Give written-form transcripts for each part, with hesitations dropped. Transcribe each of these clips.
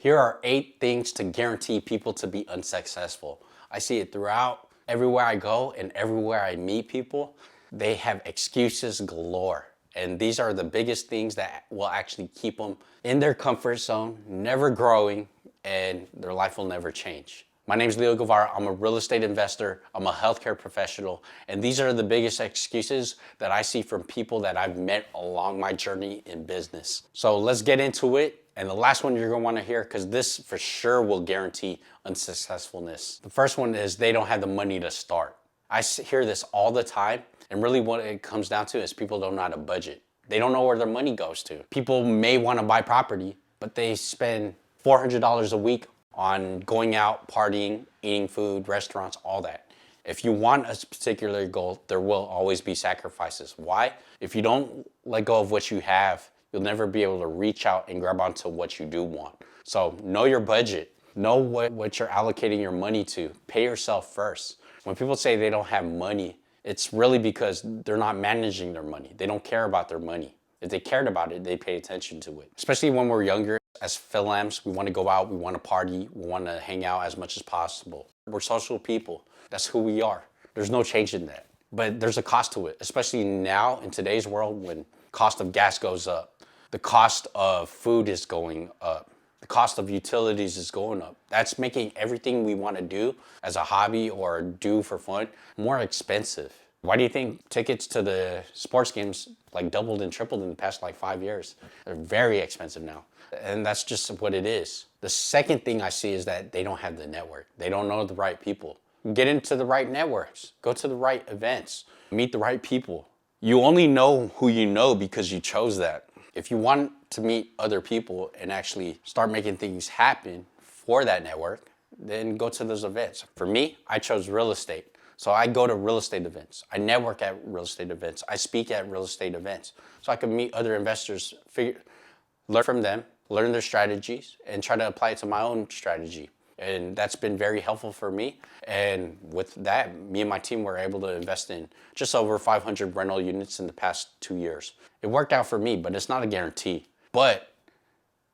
Here are 8 things to guarantee people to be unsuccessful. I see it throughout everywhere I go and everywhere I meet people. They have excuses galore. And these are the biggest things that will actually keep them in their comfort zone, never growing, and their life will never change. My name is Leo Guevara. I'm a real estate investor. I'm a healthcare professional. And these are the biggest excuses that I see from people that I've met along my journey in business. So let's get into it. And the last one you're gonna wanna hear, because this for sure will guarantee unsuccessfulness. The first one is they don't have the money to start. I hear this all the time. And really what it comes down to is people don't know how to budget. They don't know where their money goes to. People may wanna buy property, but they spend $400 a week on going out, partying, eating food, restaurants, all that. If you want a particular goal, there will always be sacrifices. Why? If you don't let go of what you have, you'll never be able to reach out and grab onto what you do want. So know your budget. Know what you're allocating your money to. Pay yourself first. When people say they don't have money, it's really because they're not managing their money. They don't care about their money. If they cared about it, they pay attention to it. Especially when we're younger, as Philams, we want to go out, we want to party, we want to hang out as much as possible. We're social people. That's who we are. There's no change in that. But there's a cost to it, especially now in today's world when cost of gas goes up, the cost of food is going up, the cost of utilities is going up. That's making everything we want to do as a hobby or do for fun more expensive. Why do you think tickets to the sports games like doubled and tripled in the past like 5 years? They're very expensive now. And that's just what it is. The second thing I see is that they don't have the network. They don't know the right people. Get into the right networks. Go to the right events. Meet the right people. You only know who you know because you chose that. If you want to meet other people and actually start making things happen for that network, then go to those events. For me, I chose real estate. So I go to real estate events. I network at real estate events. I speak at real estate events. So I can meet other investors, learn from them, learn their strategies, and try to apply it to my own strategy. And that's been very helpful for me. And with that, me and my team were able to invest in just over 500 rental units in the past 2 years. It worked out for me, but it's not a guarantee. But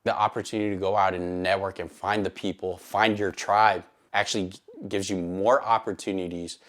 the opportunity to go out and network and find the people, find your tribe, actually gives you more opportunities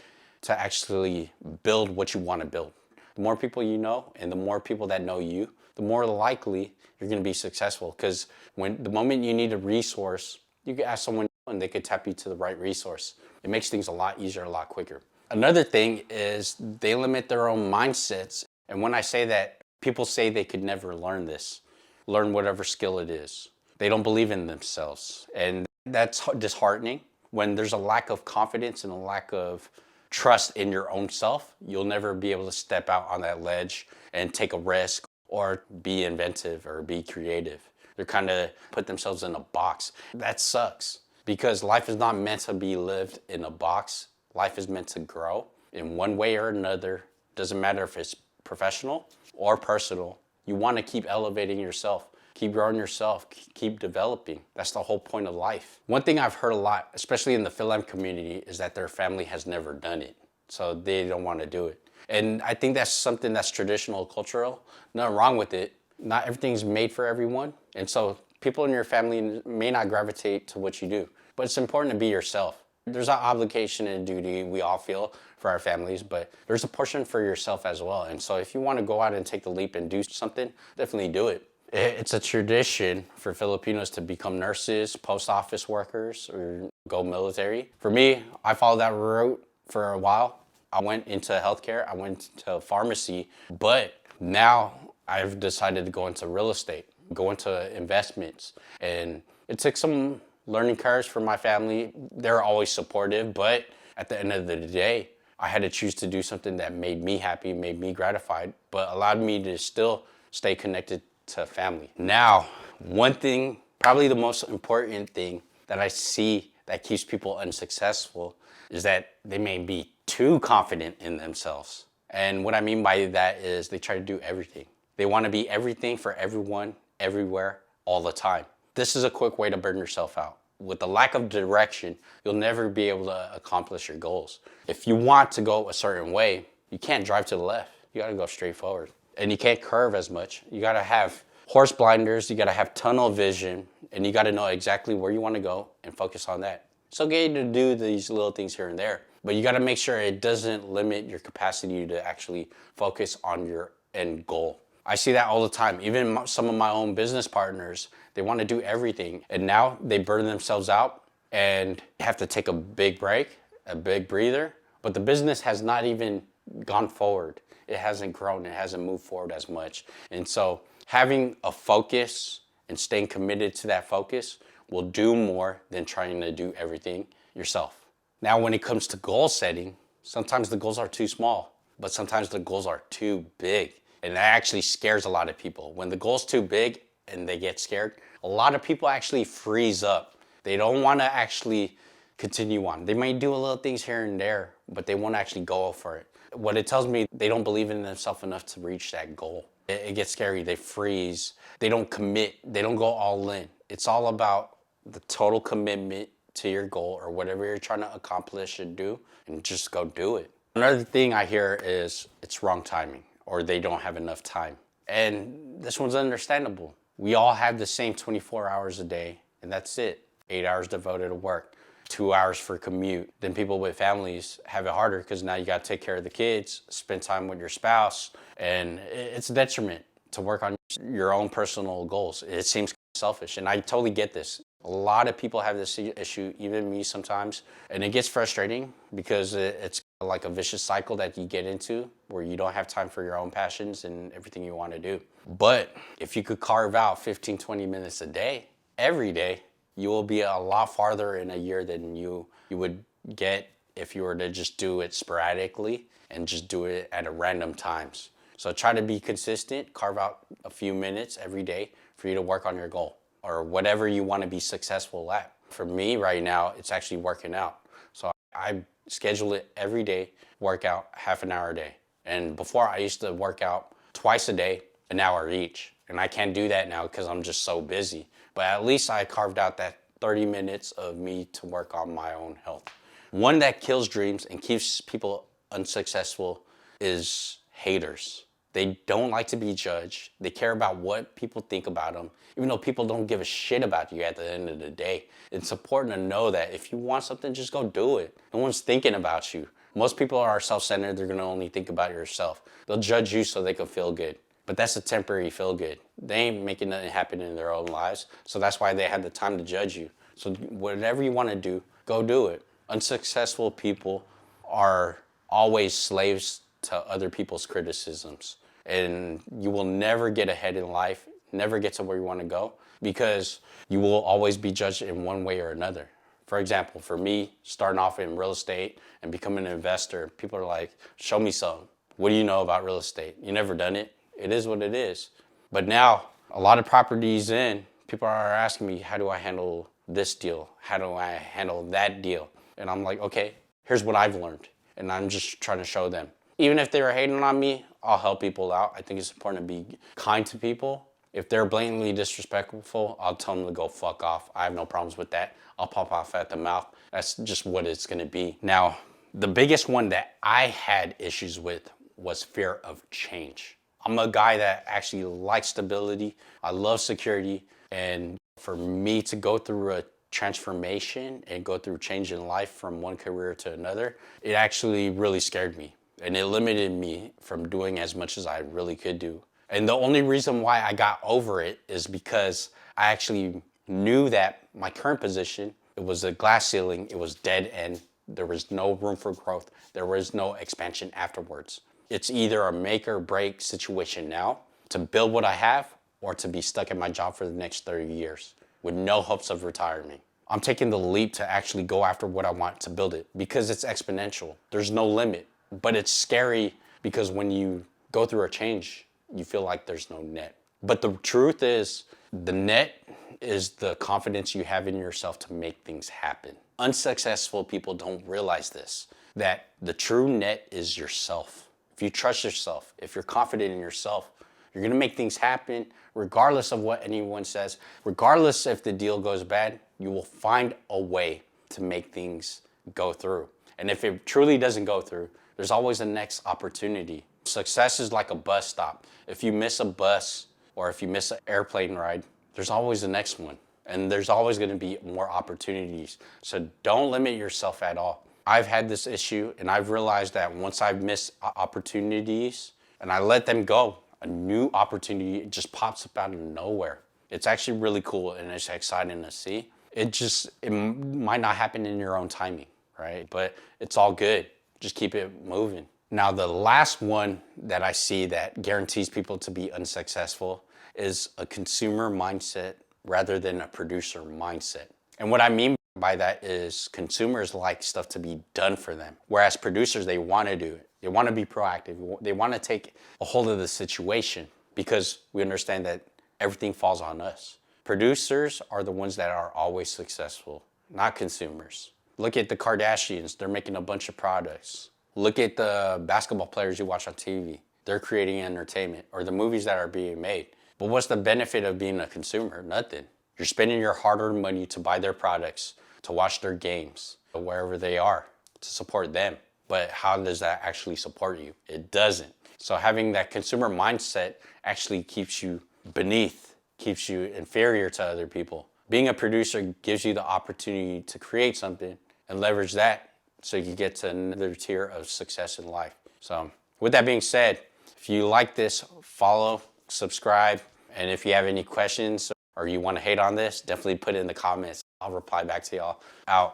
to actually build what you want to build. The more people you know and the more people that know you, the more likely you're going to be successful. Because the moment you need a resource, you can ask someone and they could tap you to the right resource. It makes things a lot easier, a lot quicker. Another thing is they limit their own mindsets. And when I say that, people say they could never learn this, learn whatever skill it is. They don't believe in themselves. And that's disheartening. When there's a lack of confidence and a lack of trust in your own self, you'll never be able to step out on that ledge and take a risk or be inventive or be creative. They're kind of put themselves in a box. That sucks because life is not meant to be lived in a box. Life is meant to grow in one way or another. Doesn't matter if it's professional or personal. You want to keep elevating yourself. Keep growing yourself, keep developing. That's the whole point of life. One thing I've heard a lot, especially in the Philam community, is that their family has never done it. So they don't want to do it. And I think that's something that's traditional, cultural. Nothing wrong with it. Not everything's made for everyone. And so people in your family may not gravitate to what you do. But it's important to be yourself. There's an obligation and duty we all feel for our families, but there's a portion for yourself as well. And so if you want to go out and take the leap and do something, definitely do it. It's a tradition for Filipinos to become nurses, post office workers, or go military. For me, I followed that route for a while. I went into healthcare, I went to pharmacy, but now I've decided to go into real estate, go into investments. And it took some learning curves for my family. They're always supportive, but at the end of the day, I had to choose to do something that made me happy, made me gratified, but allowed me to still stay connected to family. Now, one thing, probably the most important thing that I see that keeps people unsuccessful is that they may be too confident in themselves. And what I mean by that is they try to do everything. They want to be everything for everyone, everywhere, all the time. This is a quick way to burn yourself out. With the lack of direction, you'll never be able to accomplish your goals. If you want to go a certain way, you can't drive to the left. You got to go straight forward. And you can't curve as much. You got to have horse blinders, you gotta have tunnel vision, and you gotta know exactly where you wanna go and focus on that. It's okay to do these little things here and there, but you gotta make sure it doesn't limit your capacity to actually focus on your end goal. I see that all the time. Even some of my own business partners, they wanna do everything, and now they burn themselves out and have to take a big break, a big breather, but the business has not even gone forward. It hasn't grown, it hasn't moved forward as much. And so having a focus and staying committed to that focus will do more than trying to do everything yourself. Now, when it comes to goal setting, sometimes the goals are too small, but sometimes the goals are too big. And that actually scares a lot of people. When the goal's too big and they get scared, a lot of people actually freeze up. They don't want to actually continue on. They might do a little things here and there, but they won't actually go for it. What it tells me, they don't believe in themselves enough to reach that goal. It gets scary, they freeze, they don't commit, they don't go all in. It's all about the total commitment to your goal or whatever you're trying to accomplish and do, and just go do it. Another thing I hear is it's wrong timing, or they don't have enough time. And this one's understandable. We all have the same 24 hours a day, and that's it. 8 hours devoted to work, 2 hours for commute. Then people with families have it harder because now you got to take care of the kids, spend time with your spouse, and it's a detriment to work on your own personal goals. It seems selfish, and I totally get this. A lot of people have this issue, even me sometimes, and it gets frustrating because it's like a vicious cycle that you get into where you don't have time for your own passions and everything you want to do. But if you could carve out 15, 20 minutes a day, every day, you will be a lot farther in a year than you would get if you were to just do it sporadically and just do it at a random times. So try to be consistent, carve out a few minutes every day for you to work on your goal or whatever you want to be successful at. For me right now, it's actually working out. So I schedule it every day, work out half an hour a day. And before I used to work out twice a day, an hour each. And I can't do that now because I'm just so busy. But at least I carved out that 30 minutes of me to work on my own health. One that kills dreams and keeps people unsuccessful is haters. They don't like to be judged. They care about what people think about them, even though people don't give a shit about you at the end of the day. It's important to know that if you want something, just go do it. No one's thinking about you. Most people are self-centered. They're gonna only think about yourself. They'll judge you so they can feel good. But that's a temporary feel good. They ain't making nothing happen in their own lives. So that's why they had the time to judge you. So whatever you wanna do, go do it. Unsuccessful people are always slaves to other people's criticisms. And you will never get ahead in life, never get to where you want to go, because you will always be judged in one way or another. For example, for me, starting off in real estate and becoming an investor, people are like, show me something. What do you know about real estate? You never done it. It is what it is. But now, a lot of properties in, people are asking me, how do I handle this deal? How do I handle that deal? And I'm like, okay, here's what I've learned. And I'm just trying to show them. Even if they were hating on me, I'll help people out. I think it's important to be kind to people. If they're blatantly disrespectful, I'll tell them to go fuck off. I have no problems with that. I'll pop off at the mouth. That's just what it's gonna be. Now, the biggest one that I had issues with was fear of change. I'm a guy that actually likes stability. I love security. And for me to go through a transformation and go through change in life from one career to another, it actually really scared me. And it limited me from doing as much as I really could do. And the only reason why I got over it is because I actually knew that my current position, it was a glass ceiling, it was dead end. There was no room for growth. There was no expansion afterwards. It's either a make or break situation now to build what I have or to be stuck at my job for the next 30 years with no hopes of retirement. I'm taking the leap to actually go after what I want to build it because it's exponential. There's no limit. But it's scary because when you go through a change, you feel like there's no net. But the truth is, the net is the confidence you have in yourself to make things happen. Unsuccessful people don't realize this, that the true net is yourself. If you trust yourself, if you're confident in yourself, you're gonna make things happen regardless of what anyone says. Regardless if the deal goes bad, you will find a way to make things go through. And if it truly doesn't go through, there's always a next opportunity. Success is like a bus stop. If you miss a bus, or if you miss an airplane ride, there's always the next one. And there's always going to be more opportunities. So don't limit yourself at all. I've had this issue, and I've realized that once I've missed opportunities and I let them go, a new opportunity just pops up out of nowhere. It's actually really cool, and it's exciting to see. It might not happen in your own timing, right? But it's all good. Just keep it moving. Now, the last one that I see that guarantees people to be unsuccessful is a consumer mindset rather than a producer mindset. And what I mean by that is consumers like stuff to be done for them, whereas producers, they want to do it. They want to be proactive. They want to take a hold of the situation because we understand that everything falls on us. Producers are the ones that are always successful, not consumers. Look at the Kardashians. They're making a bunch of products. Look at the basketball players you watch on TV. They're creating entertainment, or the movies that are being made. But what's the benefit of being a consumer? Nothing. You're spending your hard-earned money to buy their products, to watch their games, wherever they are, to support them. But how does that actually support you? It doesn't. So having that consumer mindset actually keeps you beneath, keeps you inferior to other people. Being a producer gives you the opportunity to create something and leverage that so you can get to another tier of success in life. So with that being said, if you like this, follow, subscribe, and if you have any questions or you want to hate on this, definitely put it in the comments. I'll reply back to y'all. Out.